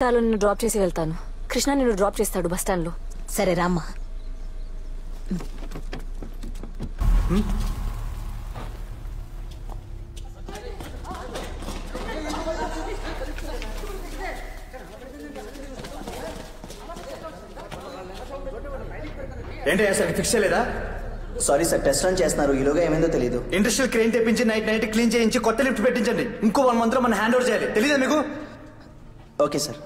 నిన్ను డ్రాప్ చేసి వెళ్తాను. కృష్ణ నిన్ను డ్రాప్ చేస్తాడు బస్ స్టాండ్ లో. సరే రామ్మా. ఏంటి సార్ ఫిక్స్ చేయలేదా? సారీ సార్, టెస్ట్ రన్ చేస్తున్నారు. ఈలోగా ఏమైందో తెలియదు. ఇండస్ట్రియల్ క్రెయిన్ తెప్పించి నైట్ క్లీన్ చేయించి కొత్త లిఫ్ట్ పెట్టించండి. ఇంకో 1 month లో మనం హ్యాండ్ ఓవర్ చేయాలి. తెలీదా మీకు? Okay sir.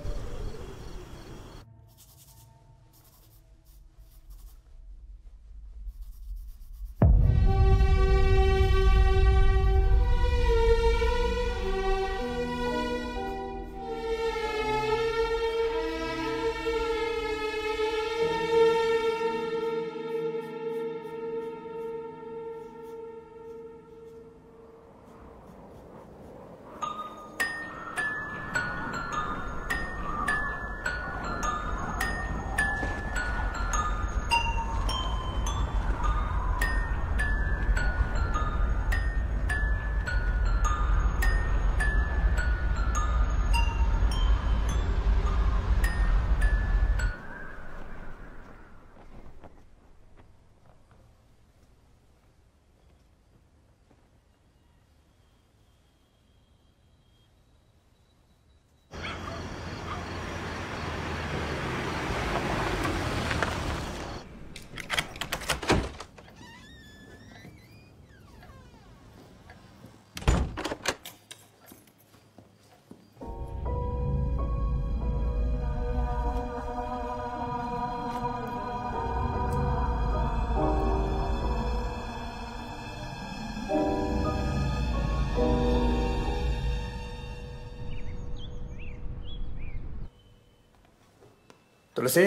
తులసి,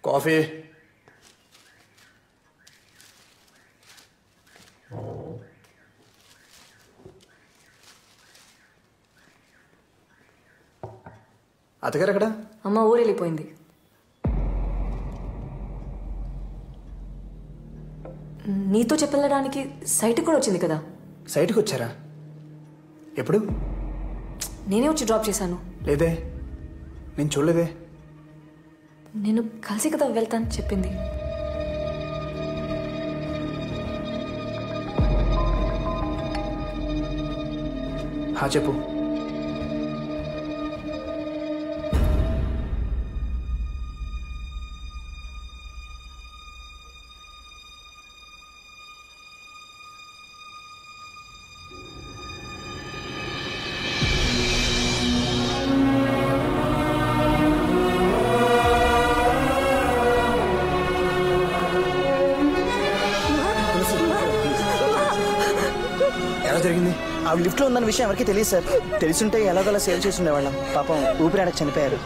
కాఫీ. అత్తగారు ఎక్కడ? అమ్మ ఊరు వెళ్ళిపోయింది. నీతో చెప్పెళ్ళడానికి సైట్కి కూడా వచ్చింది కదా. సైట్కి వచ్చారా? ఎప్పుడు? నేనే వచ్చి డ్రాప్ చేశాను. లేదే, నేను చూడలేదే. నేను కలిసి కదా వెళ్తాను చెప్పింది. చెప్పు. జరిగింది? ఆవిడ లిఫ్ట్ లో ఉందన్న విషయం ఎవరికి తెలియదు సార్. తెలుసుంటే ఎలాగోలా సేవ్ చేసి ఉండేవాళ్ళం. పాపం ఊపిరాడక చనిపోయారు.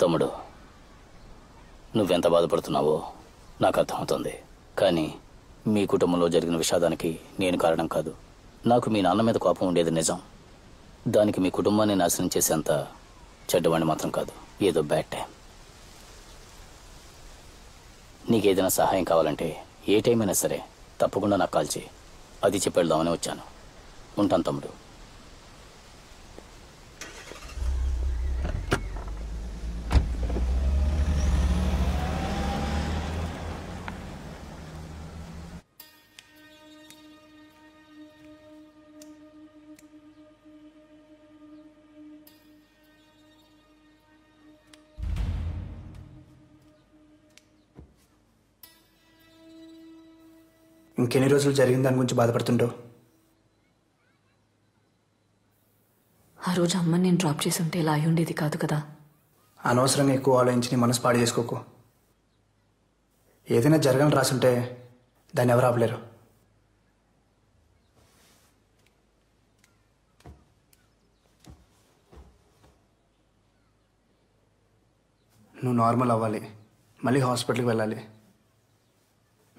తమ్ముడు, నువ్వెంత బాధపడుతున్నావో నాకు అర్థమవుతుంది. కానీ మీ కుటుంబంలో జరిగిన విషాదానికి నేను కారణం కాదు. నాకు మీ నాన్న మీద కోపం ఉండేది నిజం. దానికి మీ కుటుంబాన్ని నాశనం చేసేంత చెడ్డవాణ్ణి మాత్రం కాదు. ఏదో బ్యాడ్ టైం. నీకేదైనా సహాయం కావాలంటే ఏ టైం అయినా సరే తప్పకుండా నాకు కాల్ చేయి. అది చెప్పి వెళ్దామని వచ్చాను. ఉంటాను తమ్ముడు. ఇంకెన్ని రోజులు జరిగిన దాని గురించి బాధపడుతుంటావు? ఆ రోజు అమ్మని నేను డ్రాప్ చేసి ఉంటే ఇలా అయి ఉండేది కాదు కదా. అనవసరంగా ఎక్కువ ఆలోచించి నీ మనసు పాడు చేసుకోకు. ఏదైనా జరగని రాసుంటే దాన్ని ఎవరు ఆపలేరు. నువ్వు నార్మల్ అవ్వాలి, మళ్ళీ హాస్పిటల్కి వెళ్ళాలి.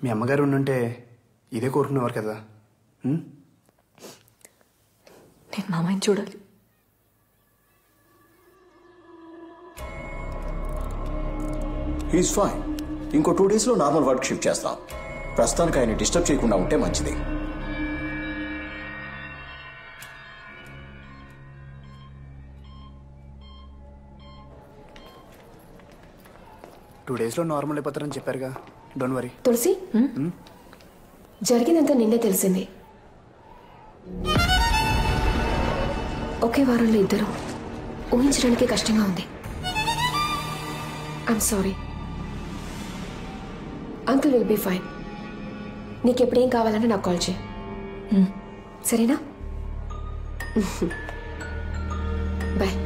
మీ అమ్మగారు ఉండుంటే ఇదే కోరుకునేవారు కదా. నేను మామయ్యని చూడాలి. He's fine. ఇంకో 2 daysలో నార్మల్ వర్క్ షిఫ్ట్ చేస్తాం. ప్రస్తుతానికి ఆయన డిస్టర్బ్ చేయకుండా ఉంటే మంచిది. టూ డేస్లో నార్మల్ అయిపోతారని చెప్పారుగా. Don't worry. తులసి, జరిగిందంతా నిన్నే తెలిసింది. ఒకే వారంలో ఇద్దరు ఊహించడానికి కష్టంగా ఉంది. I'm sorry. Uncle will be fine. నీకెప్పుడేం కావాలన్నా నాకు కాల్ చేయి, సరేనా? బాయ్.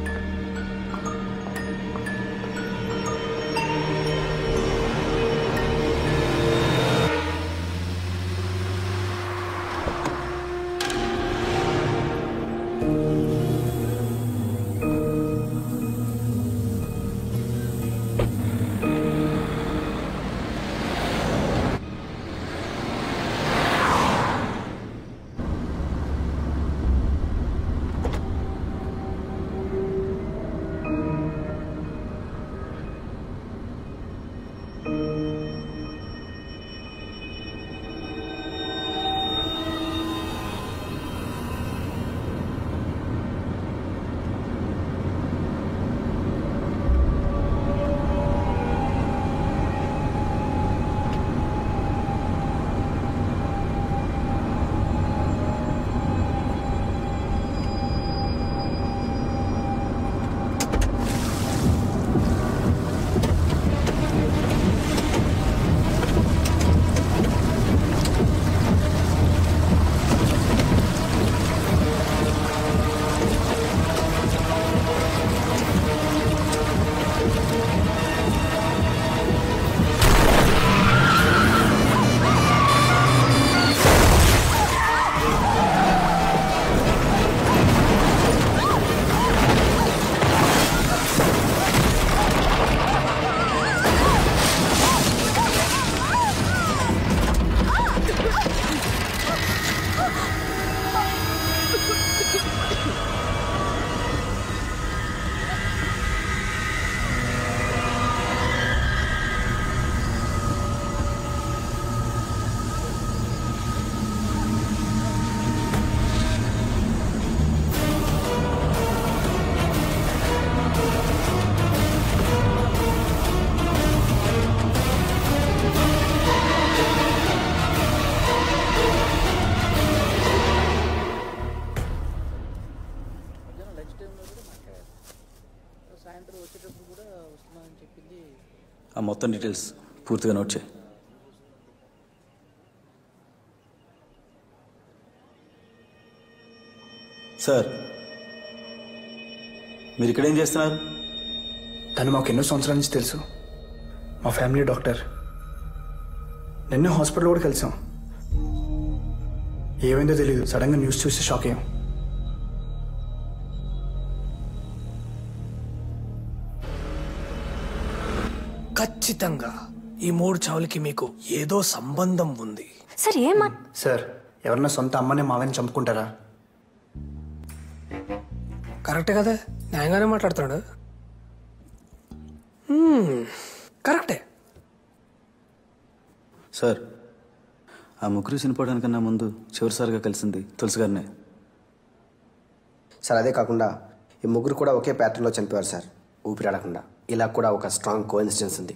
ఆ మొత్తం డీటెయిల్స్ పూర్తిగా నోట్ చేయి. సార్, మీరు ఇక్కడ ఏం చేస్తున్నారు? తను మాకు ఎన్నో సంవత్సరాల నుంచి తెలుసు. మా ఫ్యామిలీ డాక్టర్. నిన్నే హాస్పిటల్ కూడా కలిసాం. ఏమైందో తెలియదు, సడన్గా న్యూస్ చూసి షాక్ అయ్యాం. ఖచ్చితంగా ఈ 3 చావులకి మీకు ఏదో సంబంధం ఉంది. సార్ ఏమా సార్, ఎవరన్నా సొంత అమ్మని మావని చంపుకుంటారా? కరెక్టే కదా, న్యాయంగానే మాట్లాడుతున్నాడు. కరెక్టే. సార్, ఆ ముగ్గురు చనిపోవడానికన్నా ముందు చివరిసారిగా కలిసింది తులసి గారినే. సార్ అదే కాకుండా ఈ ముగ్గురు కూడా ఒకే ప్యాటర్న్లో చనిపోయారు సార్, ఊపిరాడకుండా. ఇలా కూడా ఒక స్ట్రాంగ్ కోఇన్సిడెన్స్ ఉంది.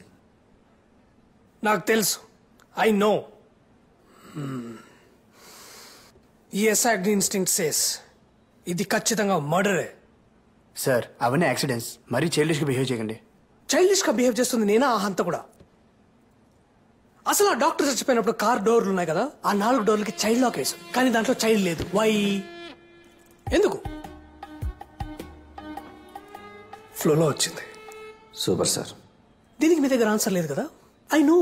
నాకు తెలుసు, ఐ నో. ఈ ఎస్ఐ ఇన్స్టింక్ట్ సేస్ ఇది ఖచ్చితంగా మర్డరే. సార్ అవన్నీ యాక్సిడెంట్స్, మరీ చైల్డిష్గా బిహేవ్ చేయకండి. చైల్డిష్గా బిహేవ్ చేస్తుంది నేనా ఆ హంత కూడా? అసలు ఆ డాక్టర్ చచ్చిపోయినప్పుడు కార్ డోర్లు ఉన్నాయి కదా, ఆ 4 డోర్లకి చైల్డ్ లాక్ వేసాం, కానీ దాంట్లో చైల్డ్ లేదు. వై? ఎందుకు? ఫ్లోలో వచ్చింది. Super sir. దీనికి మీ దగ్గర ఆన్సర్ లేదు కదా? I know,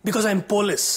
because I'm police.